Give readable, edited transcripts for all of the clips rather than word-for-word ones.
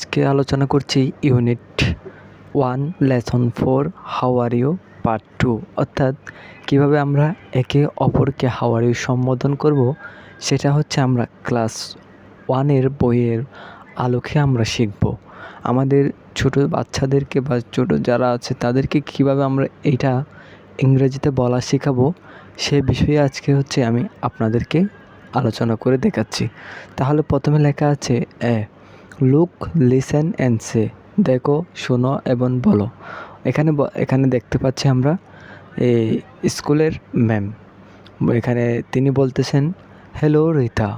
আজকে আলোচনা করছি unit 1 lesson 4 how are you part 2, অর্থাৎ কীভাবে আমরা একে অপরকে হাউ আর ইউ সম্বোধন করব সেটা হচ্ছে আমরা ক্লাস 1-এর বইয়ের আলোকে আমরা শিখব। আমাদের ছোট বাচ্চাদেরকে বা ছোট যারা আছে তাদেরকে কীভাবে আমরা এইটা ইংরেজিতে বলা শেখাবো সে বিষয়ে আজকে হচ্ছে আমি আপনাদেরকে আলোচনা করে দেখাচ্ছি। তাহলে প্রথমে লেখা আছে লুক, লিসেন অ্যান্ড সে, দেখো, শোনো এবং বলো। এখানে দেখতে পাচ্ছি আমরা এই স্কুলের ম্যাম। এখানে তিনি বলতেছেন হ্যালো রিতা।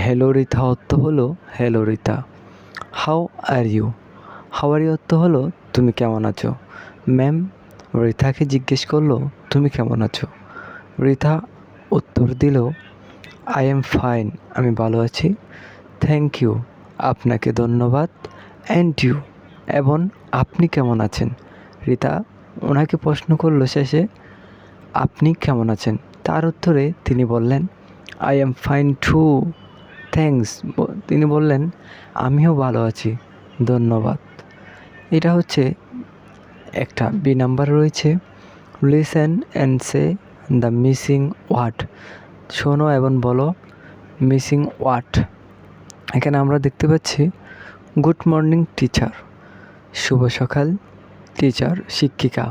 হ্যালো রিতা অর্থ হলো hello Rita. How are you, how are you অর্থ হলো তুমি কেমন আছো। ম্যাম রিতাকে জিজ্ঞেস করলো তুমি কেমন আছো। রিতা উত্তর দিল আই এম ফাইন, আমি ভালো আছি। থ্যাংক ইউ, আপনাকে ধন্যবাদ। অ্যান্ড ইউ, এবং আপনি কেমন আছেন। রিতা ওনাকে প্রশ্ন করলো শেষে আপনি কেমন আছেন। তার উত্তরে তিনি বললেন I am fine too, thanks. তিনি বললেন আমিও ভালো আছি, ধন্যবাদ। এটা হচ্ছে একটা বি নাম্বার রয়েছে listen and say the missing word, শোনো এবং বলো মিসিং ওয়ার্ড। এখানে আমরা দেখতে পাচ্ছি গুড মর্নিং টিচার, শুভ সকাল টিচার, শিক্ষিকা,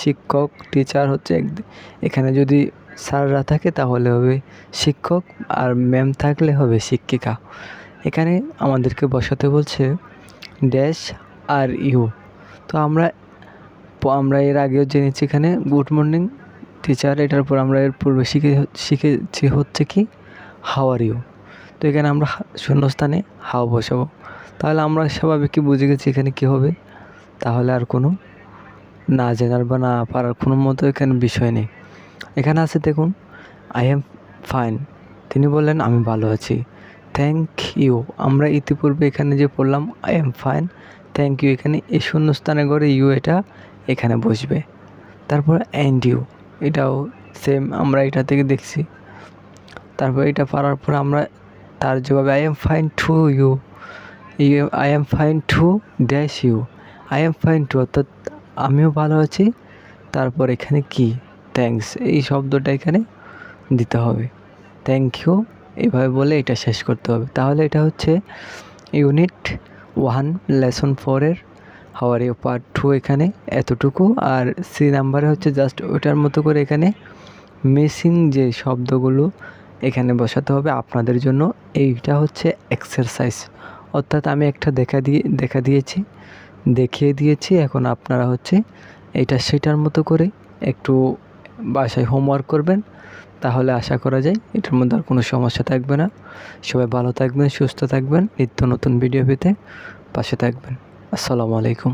শিক্ষক, টিচার হচ্ছে এখানে যদি স্যাররা থাকে তাহলে হবে শিক্ষক, আর ম্যাম থাকলে হবে শিক্ষিকা। এখানে আমাদেরকে বসাতে বলছে ড্যাশ আর ইউ। তো আমরা এর আগেও জেনেছি এখানে গুড মর্নিং টিচার, এটার পর আমরা এর পূর্বে শিখেছি হচ্ছে কি হাউ আর ইউ। তো এখানে আমরা শূন্যস্থানে হাউ বসাবো। তাহলে আমরা স্বাভাবিক কি বুঝে গেছি এখানে কী হবে। তাহলে আর কোনো না জানার বা না পারার কোনো মতো এখানে বিষয় নেই। এখানে আছে দেখুন আই এম ফাইন, তিনি বললেন আমি ভালো আছি। থ্যাংক ইউ, আমরা ইতিপূর্বে এখানে যে পড়লাম I am fine, thank you, এখানে এই শূন্যস্থানে করে ইউ এটা এখানে বসবে। তারপর অ্যান্ড ইউ, এটাও সেম, আমরা এটা থেকে দেখছি। তারপর এটা পারার পর আমরা তার জবাবে I am fine to you, I am fine to dash you, I am fine too অর্থাৎ আমিও ভালো আছি। তারপর এখানে কি থ্যাঙ্কস, এই শব্দটা এখানে দিতে হবে। থ্যাংক ইউ এভাবে বলে এটা শেষ করতে হবে। তাহলে এটা হচ্ছে ইউনিট 1 লেসন 4-এর হাউ আর ইউ পার্ট 2 এখানে এতটুকু। আর সি নাম্বারে হচ্ছে জাস্ট ওটার মতো করে এখানে মিসিং যে শব্দগুলো এখানে বসাতে হবে আপনাদের জন্য। এইটা হচ্ছে এক্সারসাইজ, অর্থাৎ আমি একটা দেখিয়ে দিয়েছি। এখন আপনারা হচ্ছে এটা সেটার মতো করে একটু বাসায় হোমওয়ার্ক করবেন, তাহলে আশা করা যায় এটার মধ্যে আর কোনো সমস্যা থাকবে না। সবাই ভালো থাকবেন, সুস্থ থাকবেন, নিত্য নতুন ভিডিও পেতে পাশে থাকবেন। আসসালামু আলাইকুম।